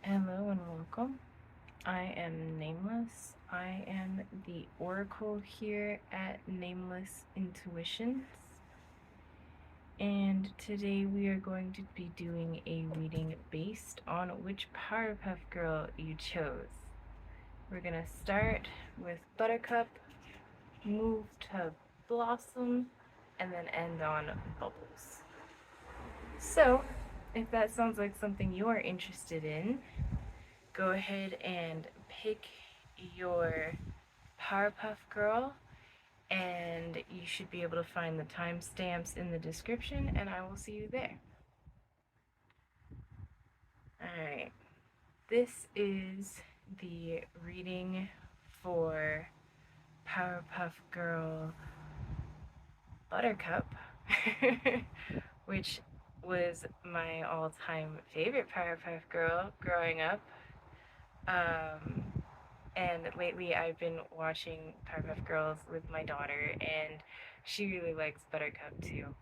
Hello and welcome. I am Nameless. I am the Oracle here at Nameless Intuitions. And today we are going to be doing a reading based on which Powerpuff Girl you chose. We're going to start with Buttercup, move to Blossom, and then end on Bubbles. So, if that sounds like something you're interested in, go ahead and pick your Powerpuff Girl, and you should be able to find the timestamps in the description, and I will see you there. Alright, this is the reading for Powerpuff Girl Buttercup, which was my all-time favorite Powerpuff Girl growing up. And lately I've been watching Powerpuff Girls with my daughter, and she really likes Buttercup too.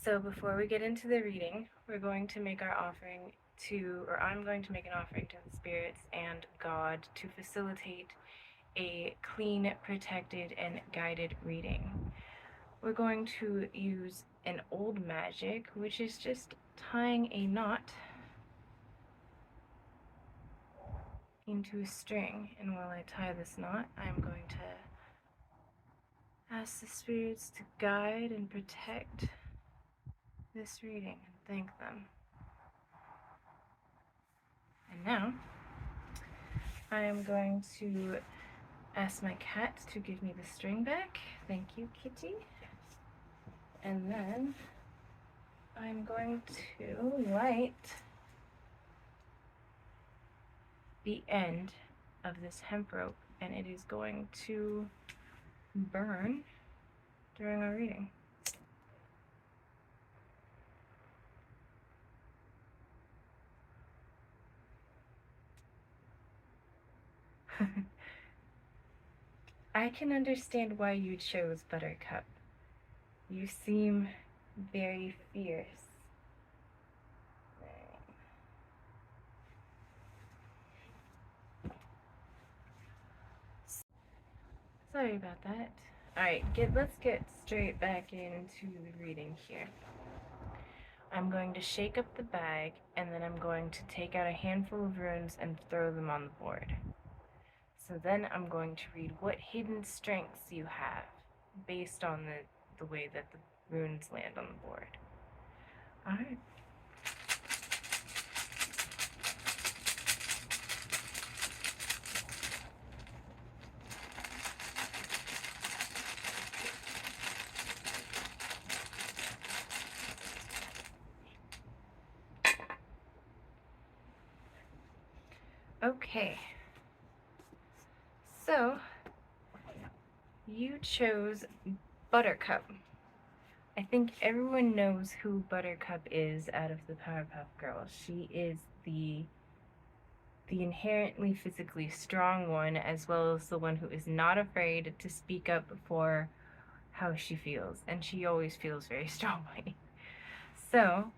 So before we get into the reading, we're going to make our offering I'm going to make an offering to the spirits and God to facilitate a clean, protected, and guided reading. We're going to use an old magic, which is just tying a knot into a string, and while I tie this knot, I'm going to ask the spirits to guide and protect this reading and thank them. And now I am going to ask my cat to give me the string back. Thank you, Kitty. And then I'm going to light the end of this hemp rope, and it is going to burn during our reading. I can understand why you chose Buttercup. You seem very fierce. Sorry about that. Alright, let's get straight back into the reading here. I'm going to shake up the bag, and then I'm going to take out a handful of runes and throw them on the board. So then I'm going to read what hidden strengths you have based on the way that the runes land on the board. Alright. Okay. So, you chose Buttercup. I think everyone knows who Buttercup is out of the Powerpuff Girls. She is the inherently physically strong one, as well as the one who is not afraid to speak up for how she feels, and she always feels very strongly. So,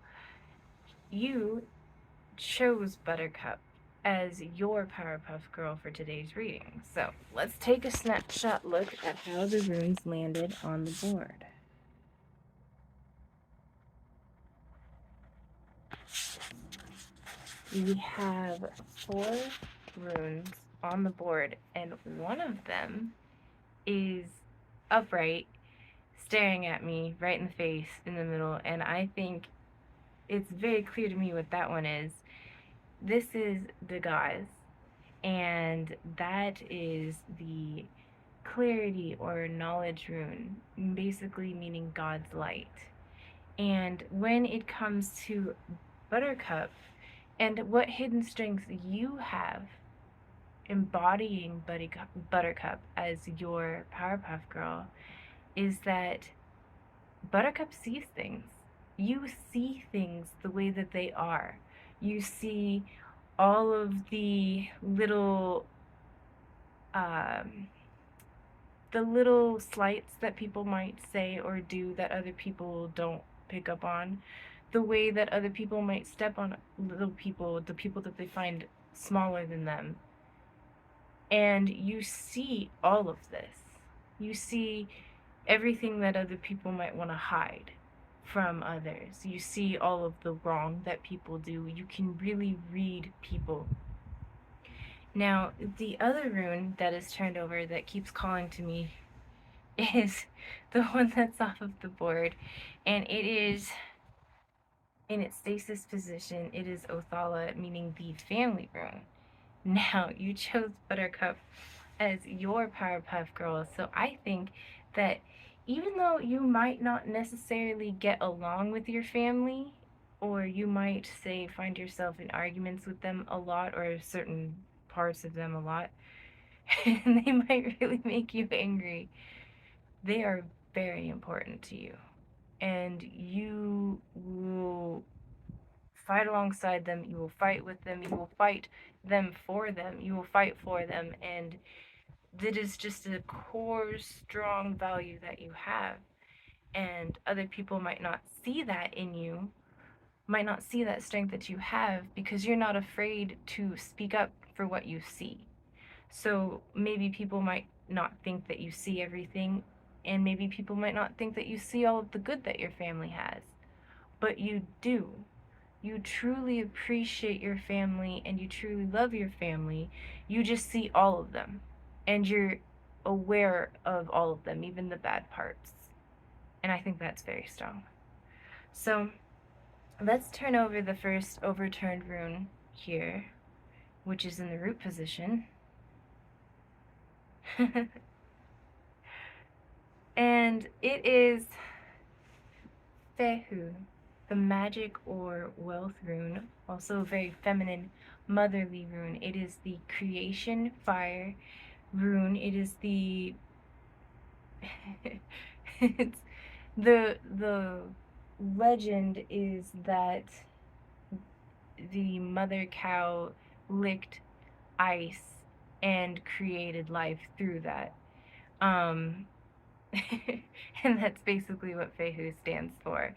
you chose Buttercup as your Powerpuff Girl for today's reading. So, let's take a snapshot look at how the runes landed on the board. We have 4 runes on the board, and one of them is upright, staring at me right in the face in the middle, and I think it's very clear to me what that one is. This is Dagaz, and that is the clarity or knowledge rune, basically meaning God's light. And when it comes to Buttercup, and what hidden strengths you have embodying Buttercup as your Powerpuff Girl, is that Buttercup sees things. You see things the way that they are. You see all of the little slights that people might say or do that other people don't pick up on. the way that other people might step on little people, the people that they find smaller than them. And you see all of this. You see everything that other people might want to hide from others. You see all of the wrong that people do. You can really read people. Now, the other rune that is turned over that keeps calling to me is the one that's off of the board, and it is in its stasis position. It is Othala, meaning the family rune. Now, you chose Buttercup as your Powerpuff Girl, so I think that even though you might not necessarily get along with your family, or you might say find yourself in arguments with them a lot, or certain parts of them a lot, and they might really make you angry, they are very important to you. And you will fight alongside them, you will fight with them, you will fight them for them, you will fight for them, and that is just a core, strong value that you have. And other people might not see that in you, might not see that strength that you have because you're not afraid to speak up for what you see. So maybe people might not think that you see everything, and maybe people might not think that you see all of the good that your family has, but you do. You truly appreciate your family and you truly love your family. You just see all of them, and you're aware of all of them, even the bad parts. And I think that's very strong. So let's turn over the first overturned rune here, which is in the root position. And it is Fehu, the magic or wealth rune, also a very feminine, motherly rune. It is the creation fire rune. It is the it's the legend is that the mother cow licked ice and created life through that. Um, and that's basically what Fehu stands for.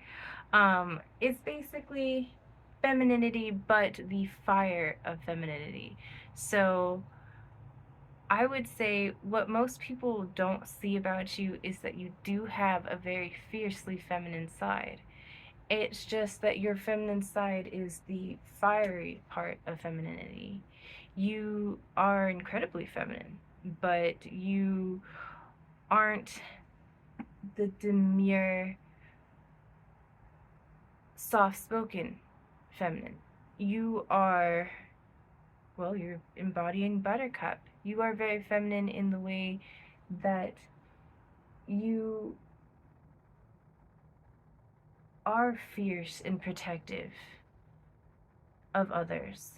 It's basically femininity, but the fire of femininity. So I would say what most people don't see about you is that you do have a very fiercely feminine side. It's just that your feminine side is the fiery part of femininity. You are incredibly feminine, but you aren't the demure, soft-spoken feminine. You are, well, you're embodying Buttercup. You are very feminine in the way that you are fierce and protective of others.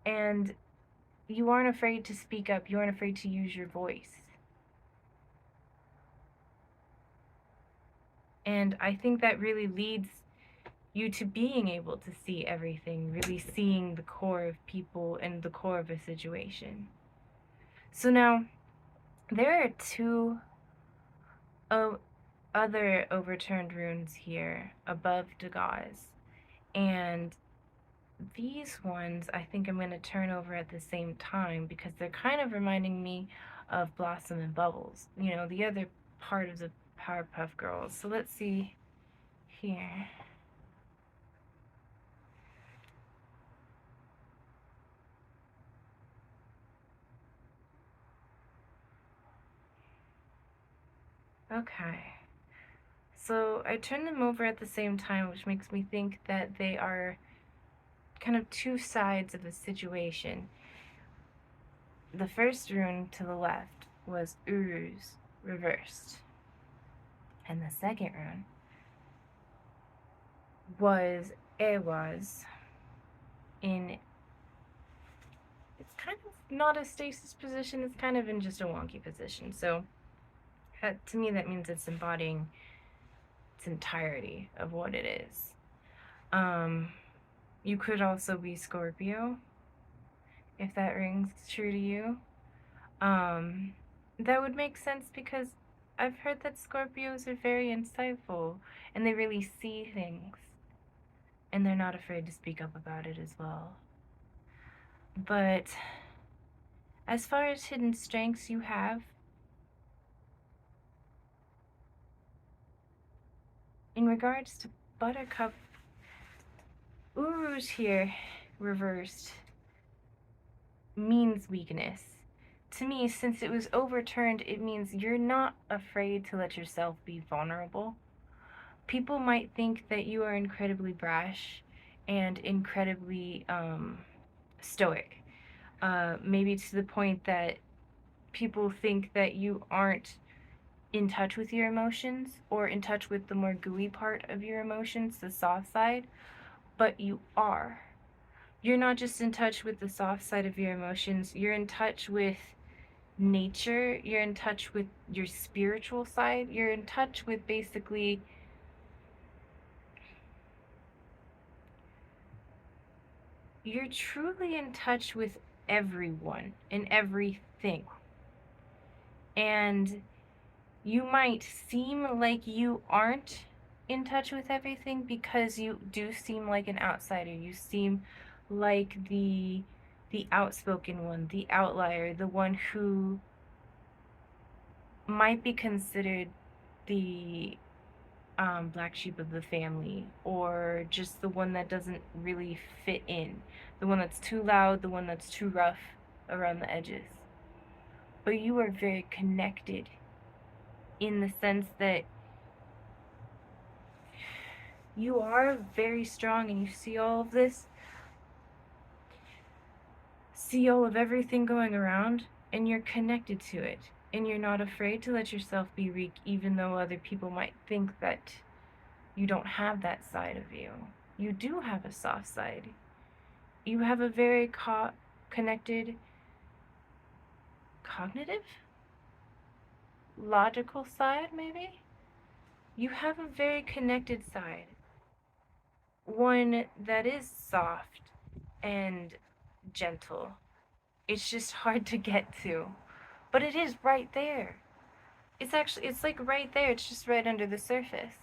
And you aren't afraid to speak up. You aren't afraid to use your voice. And I think that really leads you to being able to see everything, really seeing the core of people and the core of a situation. So now, there are two other overturned runes here above Dagaz, and these ones I think I'm going to turn over at the same time because they're kind of reminding me of Blossom and Bubbles, you know, the other part of the Powerpuff Girls. So let's see here. Okay. So I turned them over at the same time, which makes me think that they are kind of two sides of a situation. The first rune to the left was Uru's reversed. And the second rune was Ehwaz in, it's kind of not a stasis position, it's kind of in just a wonky position. So to me that means it's embodying its entirety of what it is. You could also be Scorpio, if that rings true to you. That would make sense because I've heard that Scorpios are very insightful and they really see things. and they're not afraid to speak up about it as well. But as far as hidden strengths you have, in regards to Buttercup, Uru's here, reversed, means weakness. To me, since it was overturned, it means you're not afraid to let yourself be vulnerable. People might think that you are incredibly brash and incredibly stoic. Maybe to the point that people think that you aren't in touch with your emotions or in touch with the more gooey part of your emotions, the soft side, but you are. You're not just in touch with the soft side of your emotions, you're in touch with nature, you're in touch with your spiritual side, you're in touch with basically you're truly in touch with everyone and everything. And you might seem like you aren't in touch with everything because you do seem like an outsider. You seem like the outspoken one, the outlier, the one who might be considered the black sheep of the family, or just the one that doesn't really fit in, the one that's too loud, the one that's too rough around the edges. But you are very connected in the sense that you are very strong and you see all of this, see all of everything going around, and you're connected to it. And you're not afraid to let yourself be weak, even though other people might think that you don't have that side of you. You do have a soft side. You have a very connected, cognitive, logical side, maybe? You have a very connected side. One that is soft and gentle. It's just hard to get to. But it is right there. It's like right there. It's just right under the surface.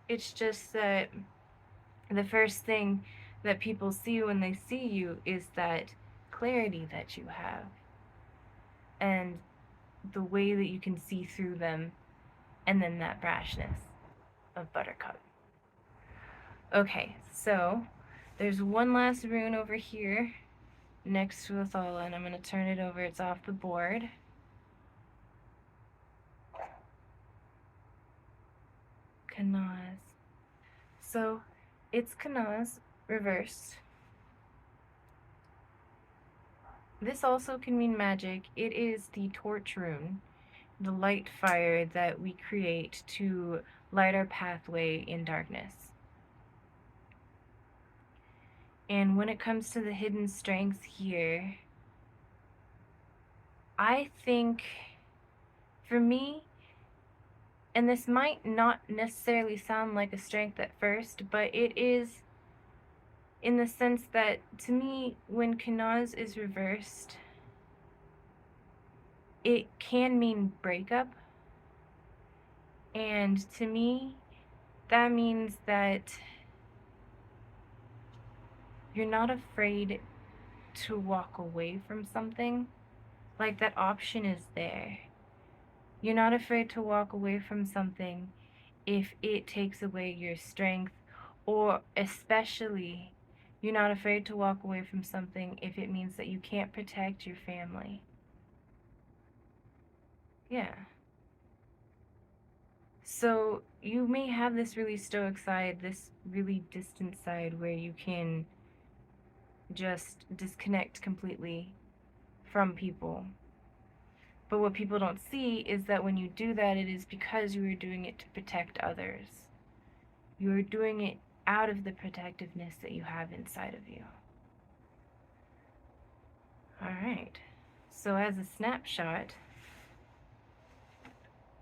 It's just that the first thing that people see when they see you is that clarity that you have. And the way that you can see through them, and then that brashness of Buttercup. Okay, so there's one last rune over here next to Othala, and I'm going to turn it over. It's off the board. Kanaz. So it's Kanaz reversed. This also can mean magic. It is the torch rune, the light fire that we create to light our pathway in darkness. And when it comes to the hidden strengths here, I think for me, and this might not necessarily sound like a strength at first, but it is in the sense that, to me, when Kanaz is reversed, it can mean breakup. And to me, that means that you're not afraid to walk away from something. Like, that option is there. You're not afraid to walk away from something if it takes away your strength, or especially, you're not afraid to walk away from something if it means that you can't protect your family. Yeah. So you may have this really stoic side, this really distant side where you can just disconnect completely from people. But what people don't see is that when you do that, it is because you are doing it to protect others. You are doing it out of the protectiveness that you have inside of you. Alright, so as a snapshot,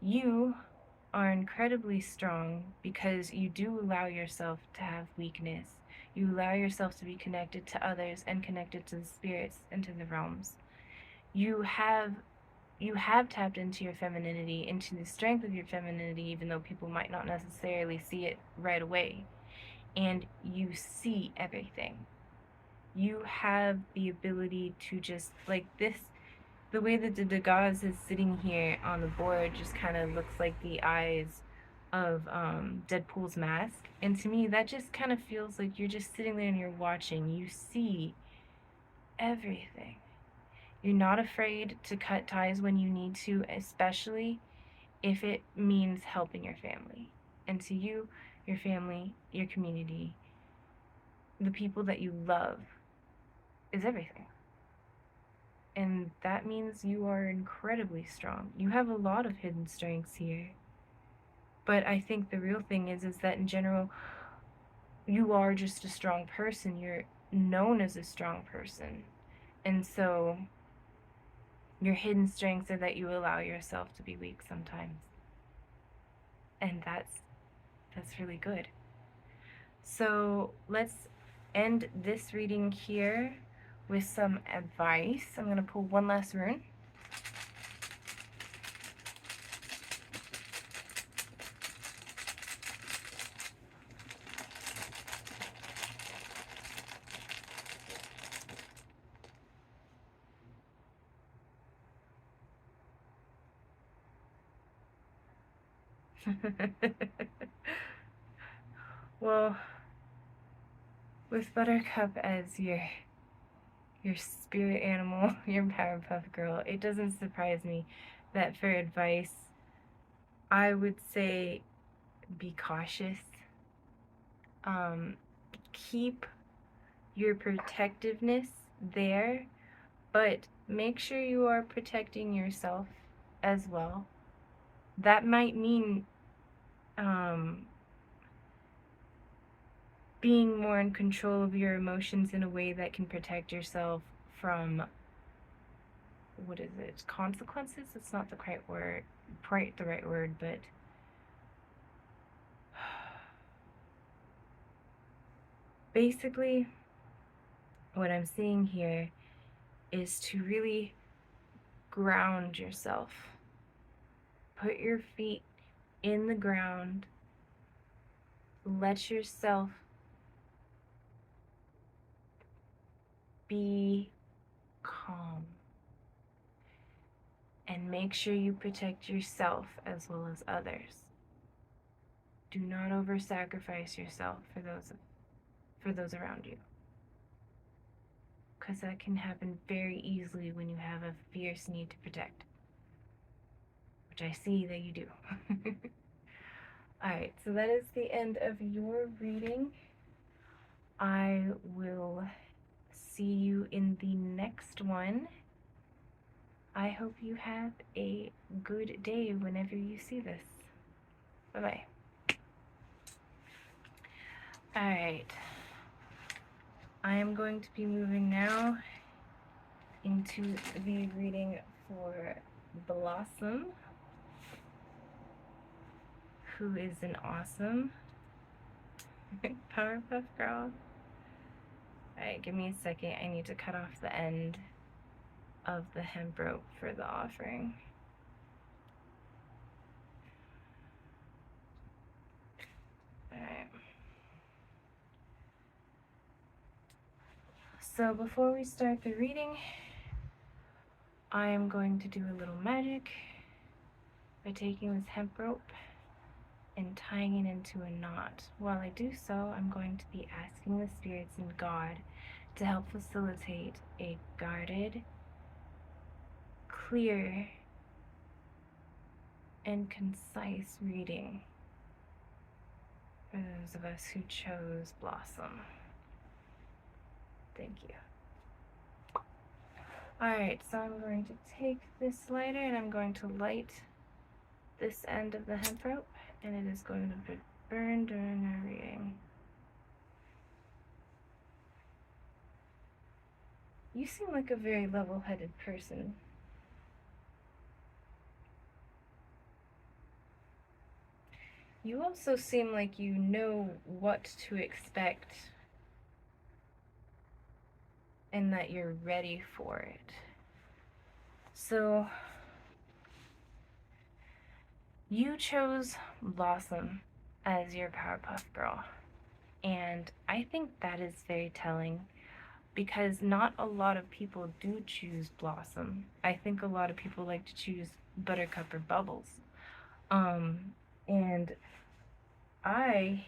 you are incredibly strong because you do allow yourself to have weakness. You allow yourself to be connected to others and connected to the spirits and to the realms. You have tapped into your femininity, into the strength of your femininity, even though people might not necessarily see it right away. and you see everything. You have the ability to just, like this, the way that the Degas is sitting here on the board just kind of looks like the eyes of Deadpool's mask. And to me, that just kind of feels like you're just sitting there and you're watching. You see everything. You're not afraid to cut ties when you need to, especially if it means helping your family. And to you, your family, your community, the people that you love is everything. And that means you are incredibly strong. You have a lot of hidden strengths here. But I think the real thing is that in general, you are just a strong person. You're known as a strong person. And so your hidden strengths are that you allow yourself to be weak sometimes. And that's really good. So let's end this reading here with some advice. I'm going to pull one last rune. Well, with Buttercup as your spirit animal, your Powerpuff Girl, it doesn't surprise me that for advice, I would say be cautious. Keep your protectiveness there, but make sure you are protecting yourself as well. That might mean being more in control of your emotions in a way that can protect yourself from, what is it, consequences? It's not the right word, but basically what I'm seeing here is to really ground yourself. Put your feet in the ground. Let yourself be calm. And make sure you protect yourself as well as others. Do not over-sacrifice yourself for those around you. Because that can happen very easily when you have a fierce need to protect. Which I see that you do. Alright, so that is the end of your reading. I will see you in the next one. I hope you have a good day whenever you see this. Bye-bye. Alright. I am going to be moving now into the reading for Blossom, who is an awesome Powerpuff Girl. Alright, give me a second. I need to cut off the end of the hemp rope for the offering. Alright. So before we start the reading, I am going to do a little magic by taking this hemp rope and tying it into a knot. While I do so, I'm going to be asking the spirits and God to help facilitate a guarded, clear, and concise reading for those of us who chose Blossom. Thank you. Alright, so I'm going to take this lighter and I'm going to light this end of the hemp rope, and it is going to burn during our reading. You seem like a very level-headed person. You also seem like you know what to expect and that you're ready for it. So, you chose Blossom as your Powerpuff Girl. And I think that is very telling because not a lot of people do choose Blossom. I think a lot of people like to choose Buttercup or Bubbles. And I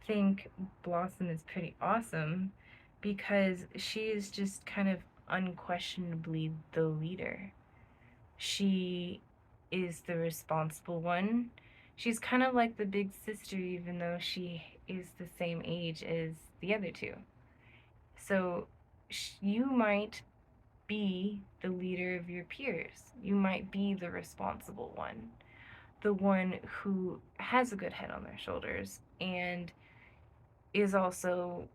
think Blossom is pretty awesome because she is just kind of unquestionably the leader. She is the responsible one. She's kind of like the big sister, even though she is the same age as the other two. So you might be the leader of your peers. You might be the responsible one, the one who has a good head on their shoulders and is also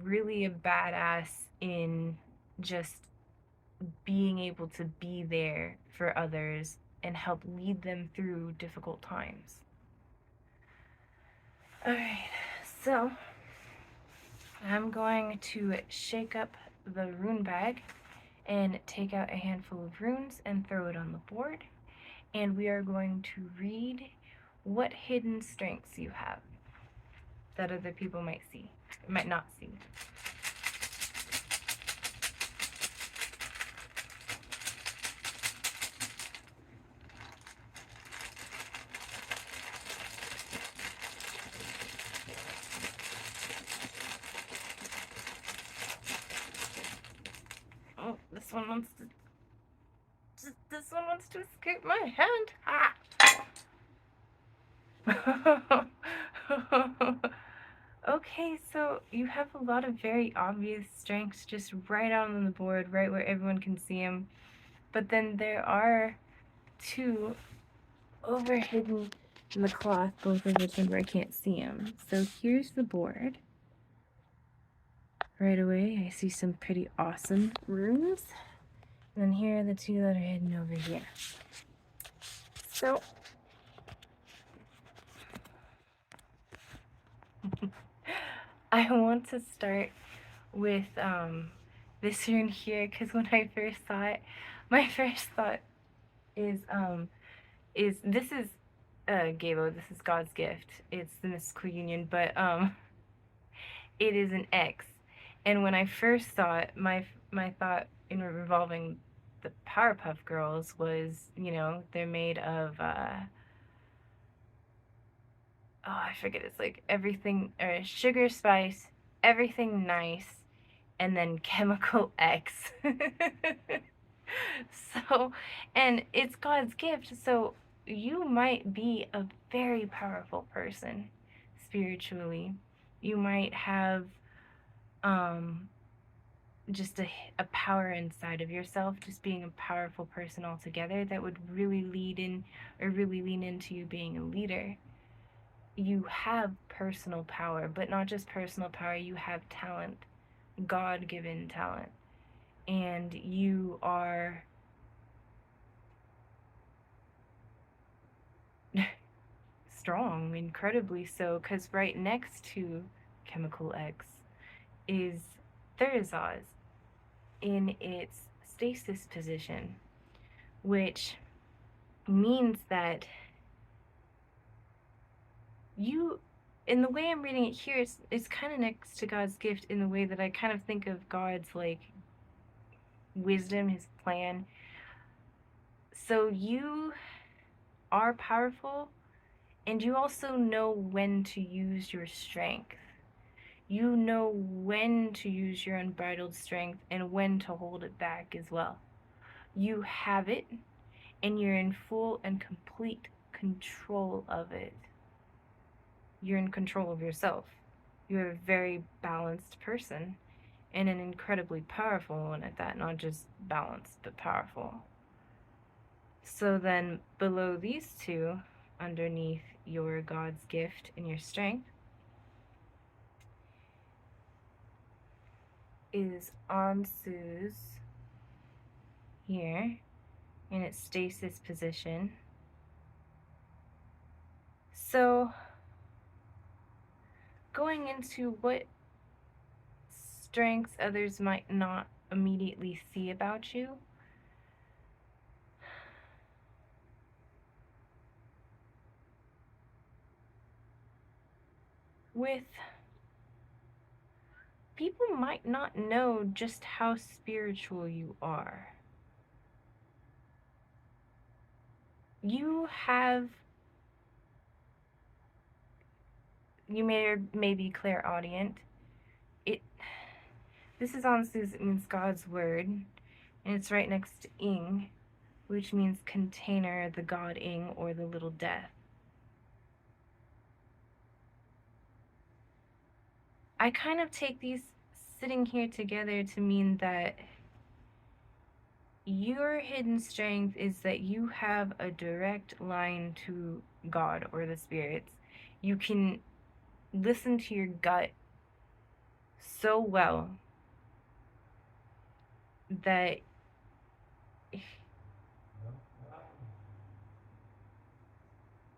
really a badass in just being able to be there for others and help lead them through difficult times. Alright, so I'm going to shake up the rune bag and take out a handful of runes and throw it on the board. And we are going to read what hidden strengths you have that other people might not see. Oh, this one wants to escape my hand. Ah! Okay, so you have a lot of very obvious strengths just right out on the board, right where everyone can see them. But then there are two over hidden in the cloth, both of which where I can't see them. So here's the board. Right away, I see some pretty awesome runes. And then here are the two that are hidden over here. So I want to start with this rune here because when I first saw it, my first thought is this is Gabo, this is God's gift. It's the mystical union, but it is an X. And when I first saw it, my thought in revolving the Powerpuff Girls was, you know, they're made of I forget, it's like everything or sugar, spice, everything nice, and then chemical X. So, and it's God's gift, so you might be a very powerful person spiritually. You might have just a power inside of yourself, just being a powerful person altogether that would really lead in or really lean into you being a leader. You have personal power, but not just personal power, you have talent, God-given talent. And you are strong, incredibly so, because right next to Chemical X is Thurzaz in its stasis position, which means that you, in the way I'm reading it here, it's kind of next to God's gift in the way that I kind of think of God's, like, wisdom, his plan. So you are powerful, and you also know when to use your strength. You know when to use your unbridled strength and when to hold it back as well. You have it, and you're in full and complete control of it. You're in control of yourself. You're a very balanced person, and an incredibly powerful one at that, not just balanced, but powerful. So then below these two, underneath your God's gift and your strength, is Ansu's here in its stasis position. So going into what strengths others might not immediately see about you, with people might not know just how spiritual you are. You may be clairaudient. This is honestly, it means God's word, and it's right next to ing, which means container, the god ing, or the little death. I kind of take these sitting here together to mean that your hidden strength is that you have a direct line to God or the spirits. You can listen to your gut so well that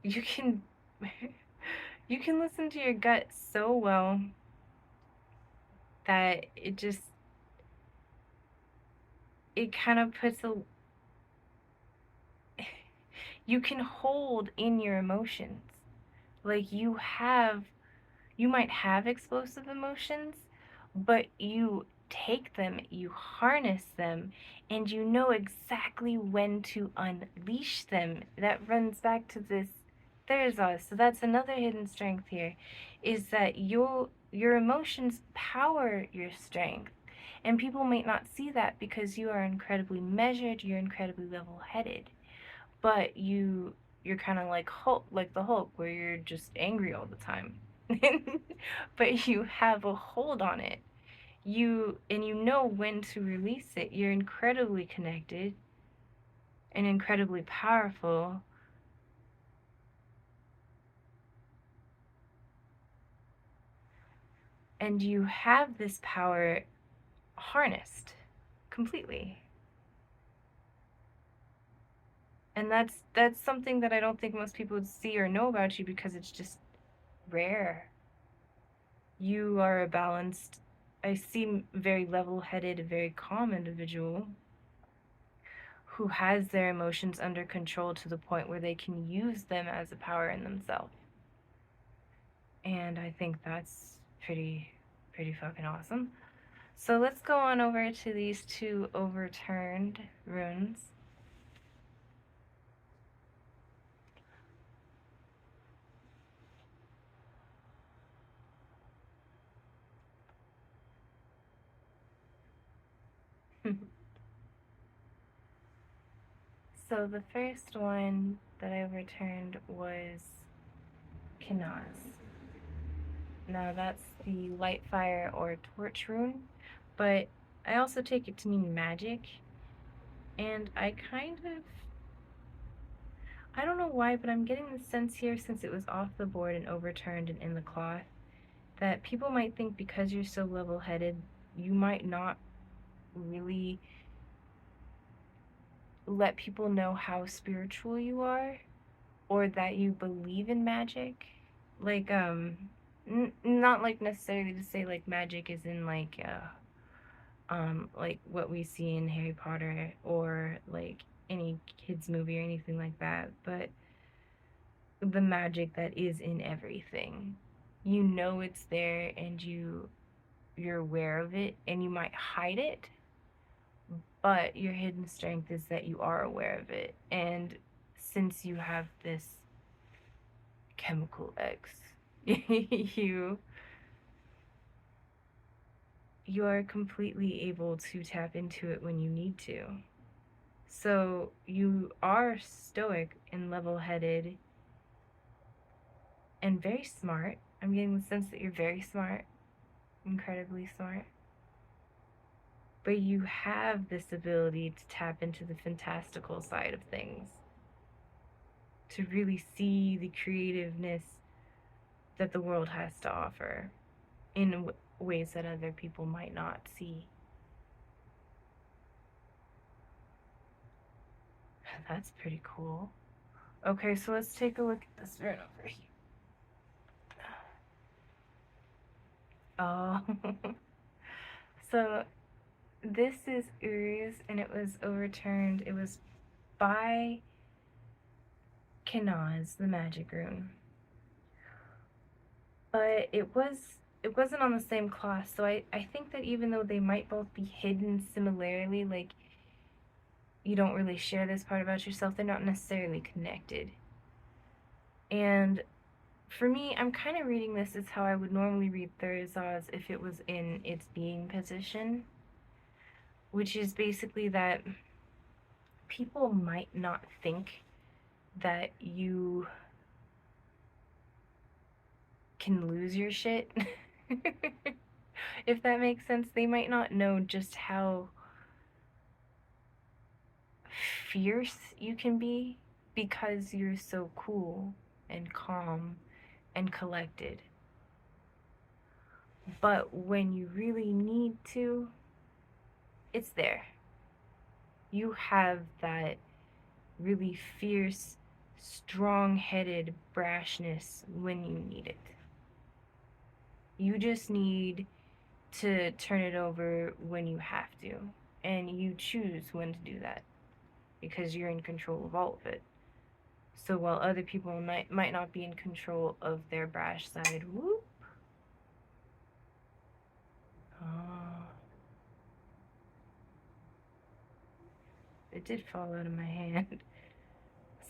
you can you can listen to your gut so well that it kind of puts you can hold in your emotions. Like you might have explosive emotions, but you take them, you harness them, and you know exactly when to unleash them. That runs back to this there's us. So that's another hidden strength here, is that your emotions power your strength. And people might not see that because you are incredibly measured, you're incredibly level-headed. But you're kind of like Hulk, like the Hulk, where you're just angry all the time. But you have a hold on it. You know when to release it. You're incredibly connected and incredibly powerful. And you have this power harnessed completely. And that's something that I don't think most people would see or know about you because it's just rare. You are a balanced, I seem very level-headed, very calm individual who has their emotions under control to the point where they can use them as a power in themselves. And I think that's pretty fucking awesome. So let's go on over to these two overturned runes. So the first one that I overturned was Kinaz. Now that's the light fire or torch rune, but I also take it to mean magic. And I don't know why, but I'm getting the sense here, since it was off the board and overturned and in the cloth, that people might think because you're so level-headed, you might not really let people know how spiritual you are, or that you believe in magic. Like, not like necessarily to say like magic is in like what we see in Harry Potter or like any kids movie or anything like that, but the magic that is in everything. You know it's there, and you're aware of it, and you might hide it, but your hidden strength is that you are aware of it. And since you have this chemical X, you are completely able to tap into it when you need to. So you are stoic and level-headed and very smart. I'm getting the sense that you're very smart, incredibly smart. But you have this ability to tap into the fantastical side of things, to really see the creativeness that the world has to offer in ways that other people might not see. That's pretty cool. Okay, so let's take a look at this rune over here. Oh. So this is Urs, and it was overturned. It was by Kinaz, the magic rune. but it wasn't on the same class. So I think that even though they might both be hidden similarly, like you don't really share this part about yourself, they're not necessarily connected. And for me, I'm kind of reading this as how I would normally read Thurzaz if it was in its being position, which is basically that people might not think that you can lose your shit. If that makes sense, they might not know just how fierce you can be because you're so cool and calm and collected. But when you really need to, it's there. You have that really fierce, strong headed brashness when you need it. You just need to turn it over when you have to. And you choose when to do that because you're in control of all of it. So while other people might not be in control of their brash side, whoop. Oh, it did fall out of my hand.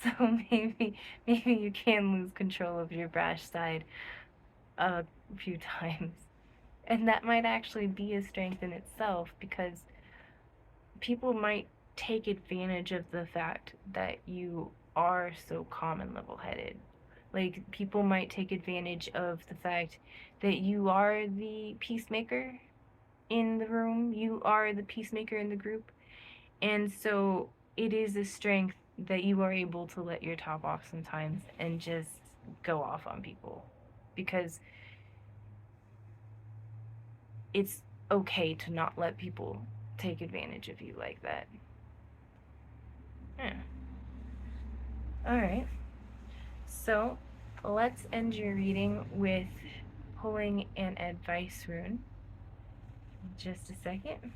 So maybe you can lose control of your brash side a few times. And that might actually be a strength in itself because people might take advantage of the fact that you are so calm and level headed. Like, people might take advantage of the fact that you are the peacemaker in the room, you are the peacemaker in the group, and so it is a strength that you are able to let your top off sometimes and just go off on people because it's okay to not let people take advantage of you like that. Yeah. Alright, so let's end your reading with pulling an advice rune. Just a second.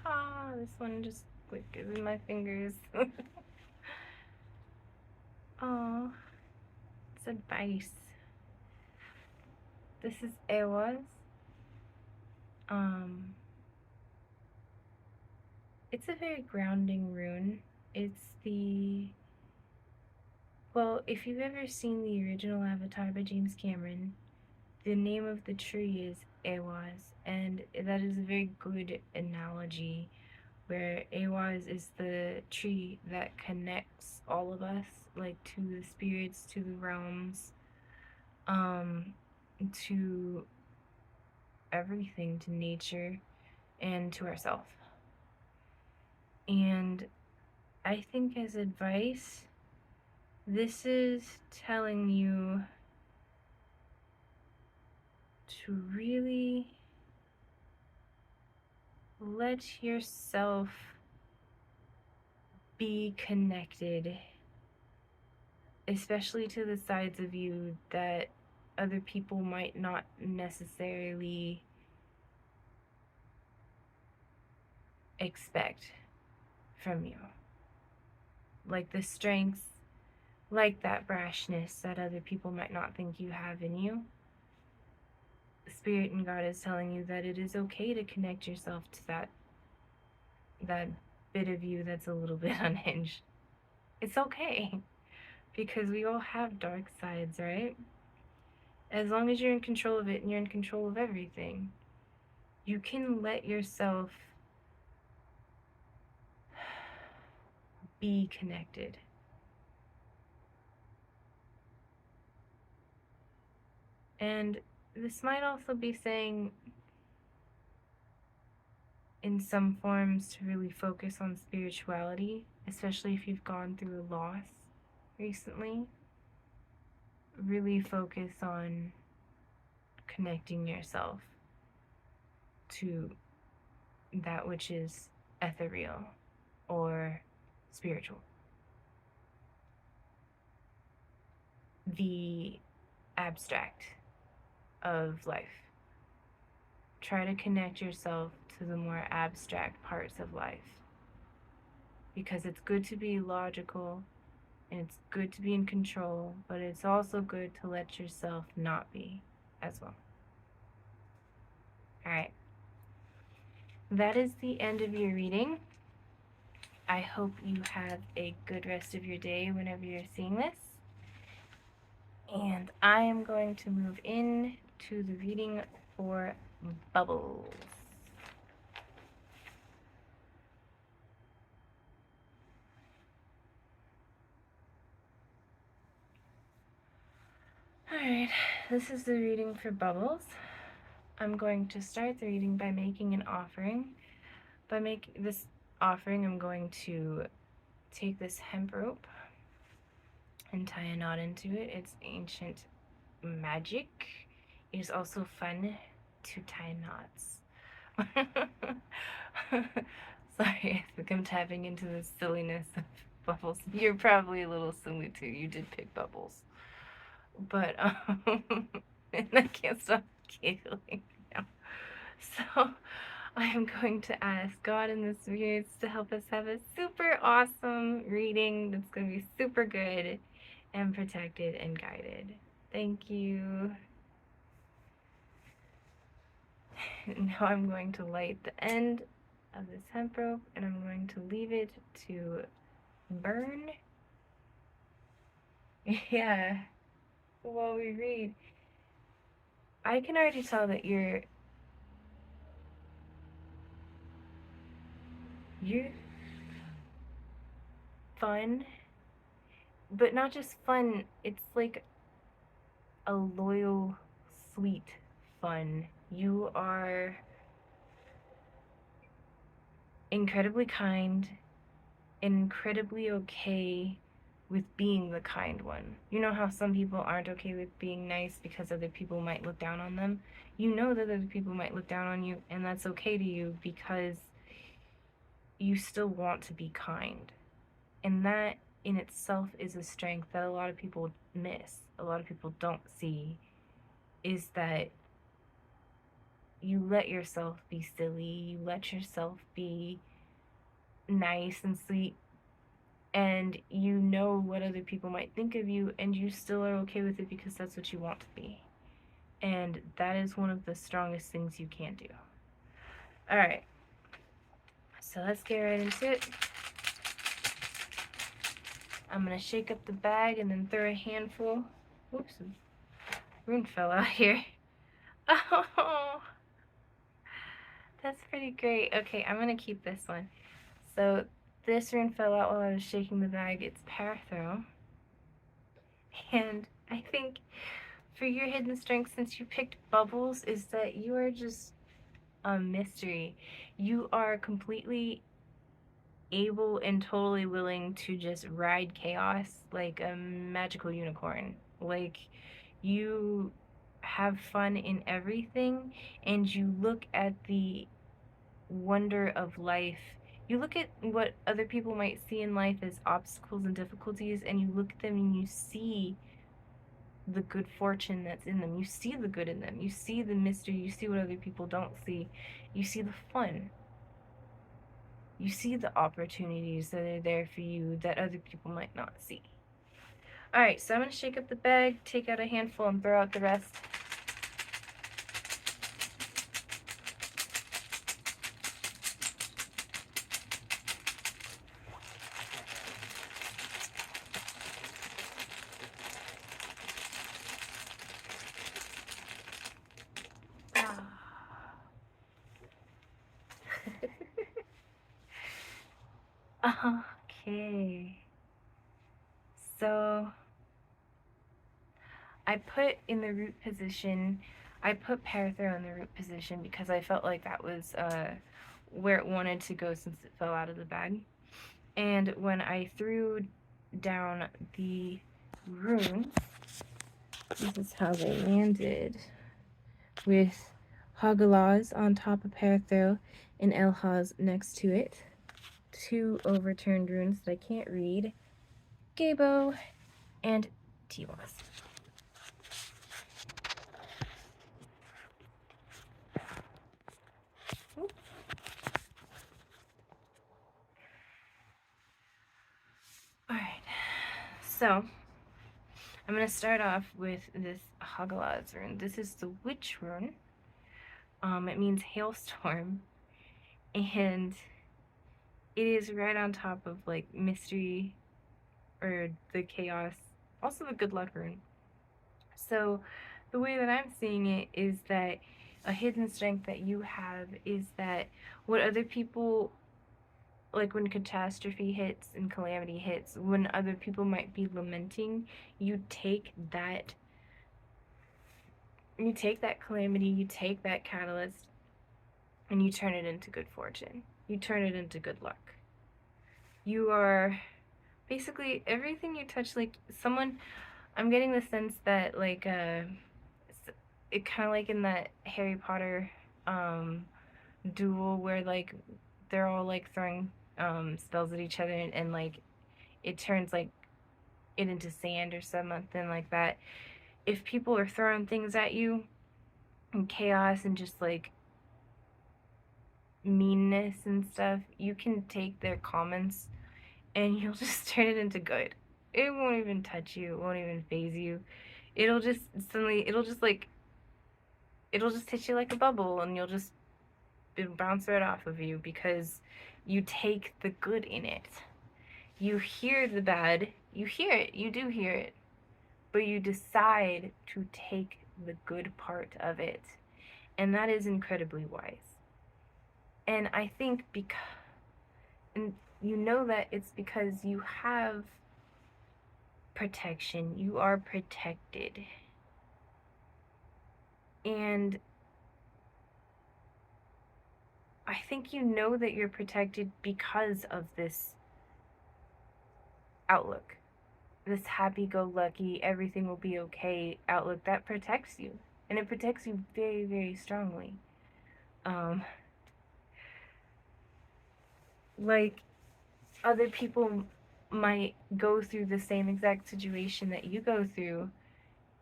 Ah, this one just flickers in my fingers. Oh, it's advice. This is Elhaz. It's a very grounding rune. It's well, if you've ever seen the original Avatar by James Cameron, the name of the tree is Elhaz, and that is a very good analogy where Elhaz is the tree that connects all of us, like to the spirits, to the realms, to everything, to nature, and to ourselves. And I think as advice, this is telling you to really let yourself be connected, especially to the sides of you that other people might not necessarily expect from you. Like the strengths, like that brashness that other people might not think you have in you. Spirit and God is telling you that it is okay to connect yourself to that bit of you that's a little bit unhinged. It's okay because we all have dark sides, right? As long as you're in control of it and you're in control of everything, you can let yourself be connected. And this might also be saying, in some forms, to really focus on spirituality, especially if you've gone through a loss recently. Really focus on connecting yourself to that which is ethereal or spiritual. The abstract, of life. Try to connect yourself to the more abstract parts of life, because it's good to be logical and it's good to be in control, but it's also good to let yourself not be as well. All right. That is the end of your reading. I hope you have a good rest of your day whenever you're seeing this. And I am going to move in to the reading for Bubbles. Alright, this is the reading for Bubbles. I'm going to start the reading by making an offering. By making this offering, I'm going to take this hemp rope and tie a knot into it. It's ancient magic. It is also fun to tie knots. Sorry, I think I'm tapping into the silliness of Bubbles. You're probably a little silly too. You did pick Bubbles. But, and I can't stop giggling now. So, I am going to ask God in this reading to help us have a super awesome reading that's going to be super good and protected and guided. Thank you. Now I'm going to light the end of this hemp rope and I'm going to leave it to burn. Yeah, while we read. I can already tell that you're fun, but not just fun, it's like a loyal, sweet fun. You are incredibly kind, incredibly okay with being the kind one. You know how some people aren't okay with being nice because other people might look down on them? You know that other people might look down on you, and that's okay to you because you still want to be kind. And that in itself is a strength that a lot of people miss, a lot of people don't see, is that you let yourself be silly, you let yourself be nice and sweet, and you know what other people might think of you, and you still are okay with it because that's what you want to be. And that is one of the strongest things you can do. Alright, so let's get right into it. I'm going to shake up the bag and then throw a handful. Oops, rune fell out here. Oh, that's pretty great. Okay, I'm going to keep this one. So this rune fell out while I was shaking the bag. It's Parathro. And I think for your hidden strength, since you picked Bubbles, is that you are just a mystery. You are completely able and totally willing to just ride chaos like a magical unicorn. Like, you have fun in everything, and you look at the wonder of life. You look at what other people might see in life as obstacles and difficulties, and you look at them and you see the good fortune that's in them. You see the good in them. You see the mystery. You see what other people don't see. You see the fun. You see the opportunities that are there for you that other people might not see. Alright, so I'm going to shake up the bag, take out a handful, and throw out the rest. Okay. So I put in the root position, I put Parathro in the root position because I felt like that was where it wanted to go since it fell out of the bag. And when I threw down the runes, this is how they landed, with Hagalaz on top of Parathro and Elhaz next to it. Two overturned runes that I can't read. Gabo and Tiwas. So, I'm going to start off with this Elhaz rune. This is the witch rune. It means hailstorm, and it is right on top of like mystery or the chaos, also the good luck rune. So the way that I'm seeing it is that a hidden strength that you have is that what other people, like when catastrophe hits and calamity hits, when other people might be lamenting, you take that calamity, you take that catalyst, and you turn it into good fortune. You turn it into good luck. You are basically everything you touch, like someone, I'm getting the sense that like it kind of like in that Harry Potter duel where like they're all like throwing spells at each other, and like it turns like it into sand or something like that. If people are throwing things at you and chaos and just like meanness and stuff, you can take their comments and you'll just turn it into good. It won't even touch you, it won't even phase you. It'll just suddenly, it'll just hit you like a bubble, and you'll just bounce right off of you because you take the good in it. You hear the bad, you hear it, you do hear it, but you decide to take the good part of it. And that is incredibly wise. And I think because, and you know that it's because you have protection, you are protected. And I think you know that you're protected because of this outlook, this happy-go-lucky, everything will be okay outlook that protects you. And it protects you very, very strongly. Like, other people might go through the same exact situation that you go through,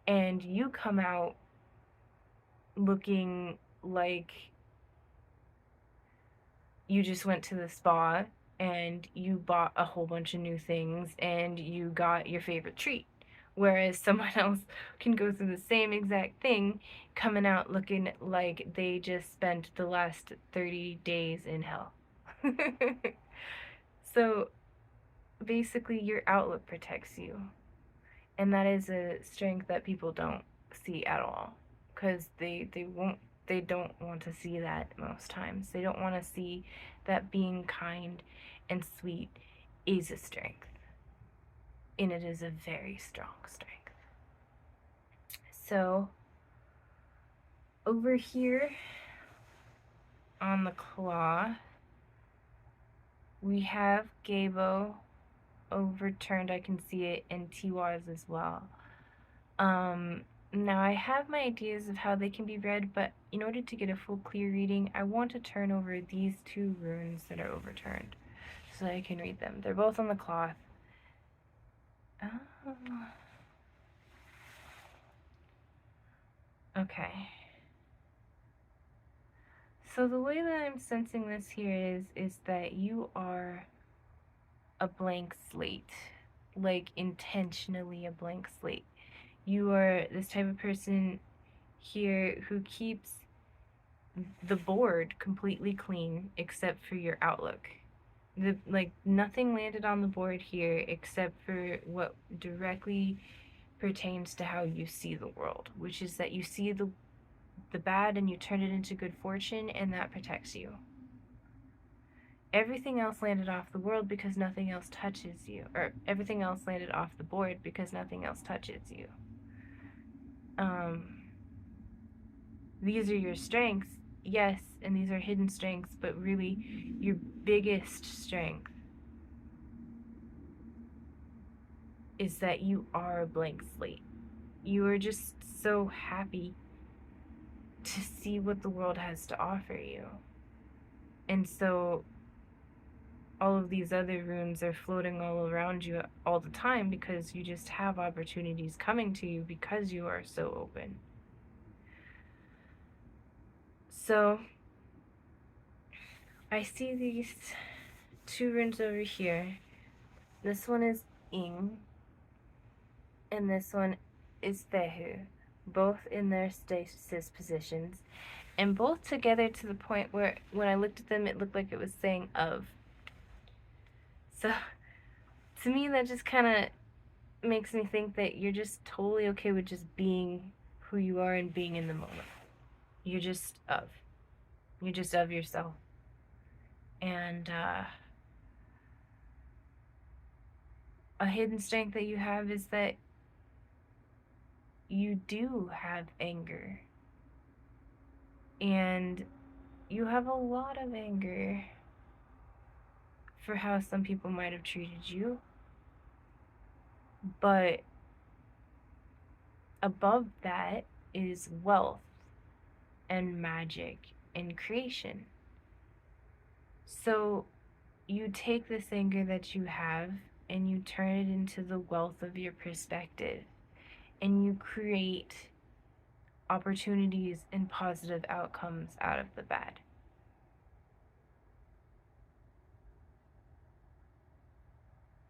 and you come out looking like you just went to the spa and you bought a whole bunch of new things and you got your favorite treat. Whereas someone else can go through the same exact thing, coming out looking like they just spent the last 30 days in hell. So basically, your outlook protects you. And that is a strength that people don't see at all. Because they don't want to see that most times. They don't want to see that being kind and sweet is a strength. And it is a very strong strength. So, over here on the claw, we have Gabo overturned. I can see it, and Tiwaz as well. Now I have my ideas of how they can be read, but in order to get a full clear reading, I want to turn over these two runes that are overturned so that I can read them. They're both on the cloth. Oh. Okay. So the way that I'm sensing this here is that you are a blank slate, like intentionally a blank slate. You are this type of person here who keeps the board completely clean except for your outlook. Like nothing landed on the board here except for what directly pertains to how you see the world, which is that you see the bad and you turn it into good fortune, and that protects you. Everything else landed off the world because nothing else touches you, or everything else landed off the board because nothing else touches you. These are your strengths, yes, and these are hidden strengths, but really your biggest strength is that you are a blank slate. You are just so happy to see what the world has to offer you. And so all of these other runes are floating all around you all the time because you just have opportunities coming to you because you are so open. So I see these two runes over here. This one is Ing, and this one is Fehu, both in their stasis positions, and both together to the point where when I looked at them, it looked like it was saying of. So to me, that just kind of makes me think that you're just totally okay with just being who you are and being in the moment. You're just of. You're just of yourself. And a hidden strength that you have is that you do have anger. And you have a lot of anger for how some people might have treated you. But above that is wealth and magic and creation. So you take this anger that you have and you turn it into the wealth of your perspective, and you create opportunities and positive outcomes out of the bad.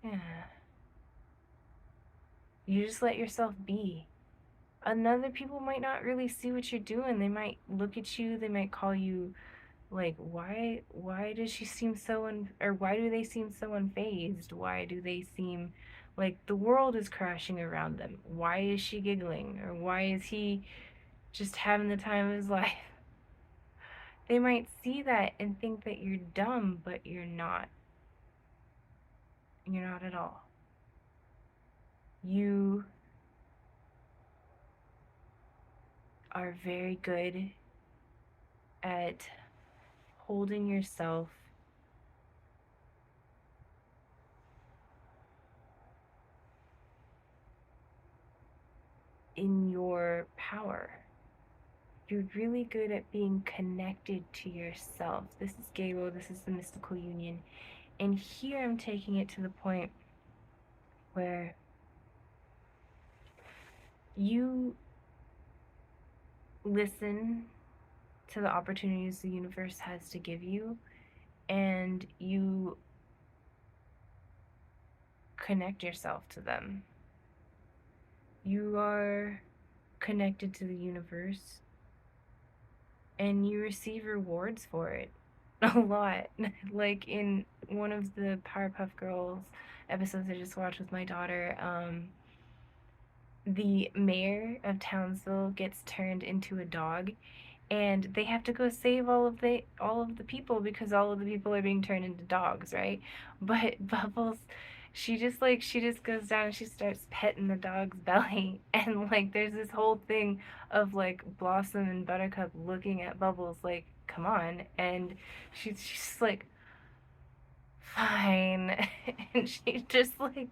Yeah. You just let yourself be. Another people might not really see what you're doing. They might look at you, they might call you like, why does she seem so or why do they seem so unfazed? Why do they seem like the world is crashing around them? Why is she giggling? Or why is he just having the time of his life? They might see that and think that you're dumb, but you're not. You're not at all. You are very good at holding yourself in your power. You're really good at being connected to yourself. This is Galo, this is the mystical union. And here I'm taking it to the point where you listen to the opportunities the universe has to give you, and you connect yourself to them. You are connected to the universe and you receive rewards for it a lot. Like in one of the Powerpuff Girls episodes I just watched with my daughter, the mayor of Townsville gets turned into a dog, and they have to go save all of the people because all of the people are being turned into dogs, right? But Bubbles, she just goes down and she starts petting the dog's belly, and like there's this whole thing of like Blossom and Buttercup looking at Bubbles like, come on, and she's just like, fine. And she just like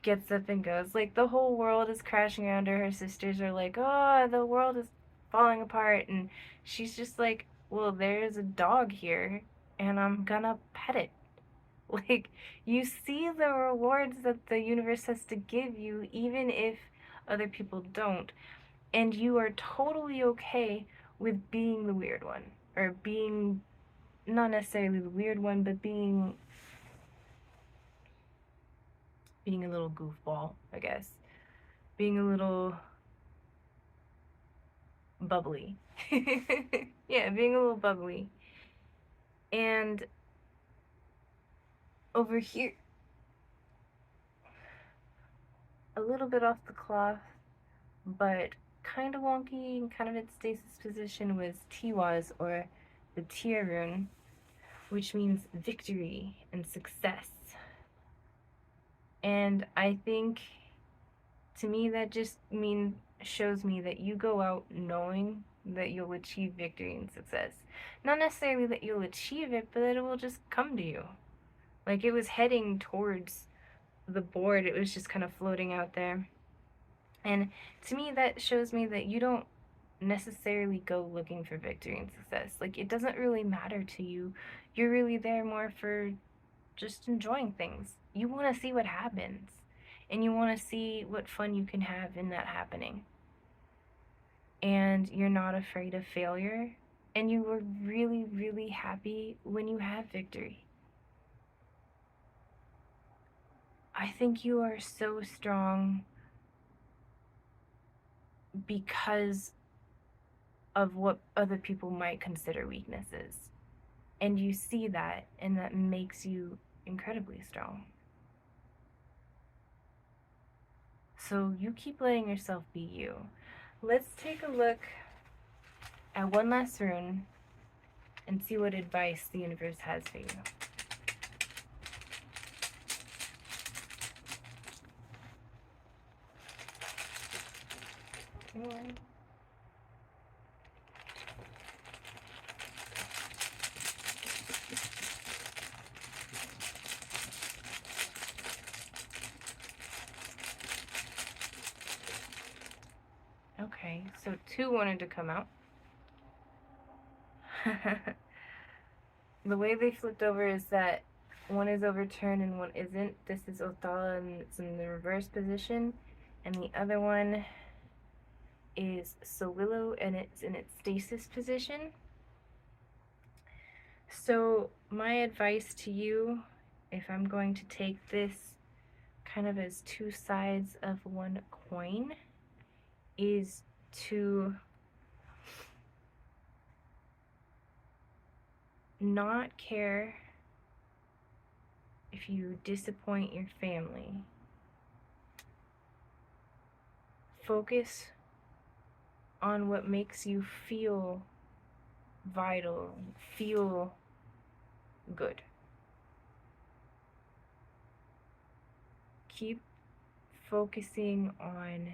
gets up and goes. Like the whole world is crashing around her. Her sisters are like, oh, the world is falling apart. And she's just like, well, there's a dog here and I'm gonna pet it. Like, you see the rewards that the universe has to give you, even if other people don't. And you are totally okay with being the weird one. Or being, not necessarily the weird one, but being a little goofball, I guess. Being a little bubbly. Yeah, being a little bubbly. And over here, a little bit off the cloth, but kind of wonky and kind of in stasis position was Tiwa's, or the Tia rune, which means victory and success. And I think, to me, that just shows me that you go out knowing that you'll achieve victory and success. Not necessarily that you'll achieve it, but that it will just come to you. Like, it was heading towards the board, it was just kind of floating out there. And to me, that shows me that you don't necessarily go looking for victory and success. Like, it doesn't really matter to you. You're really there more for just enjoying things. You want to see what happens, and you want to see what fun you can have in that happening. And you're not afraid of failure, and you were really, really happy when you had victory. I think you are so strong because of what other people might consider weaknesses. And you see that, and that makes you incredibly strong. So you keep letting yourself be you. Let's take a look at one last rune and see what advice the universe has for you. Okay, so 2 wanted to come out. The way they flipped over is that one is overturned and one isn't. This is Othala and it's in the reverse position. And the other one is Sowillo and it's in its stasis position. So my advice to you, if I'm going to take this kind of as 2 sides of one coin, is to not care if you disappoint your family. Focus on what makes you feel vital, feel good. Keep focusing on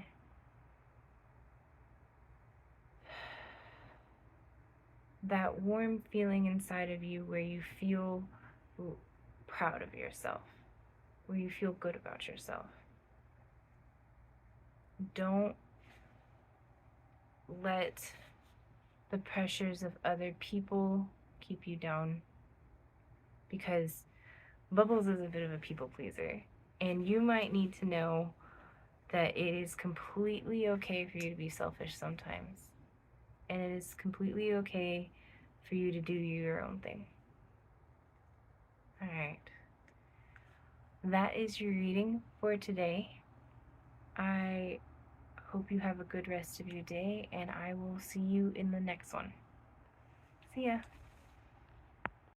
that warm feeling inside of you where you feel proud of yourself, where you feel good about yourself. Don't let the pressures of other people keep you down, because Bubbles is a bit of a people pleaser, and you might need to know that it is completely okay for you to be selfish sometimes, and it is completely okay for you to do your own thing. Alright, that is your reading for today. I hope you have a good rest of your day, and I will see you in the next one. See ya.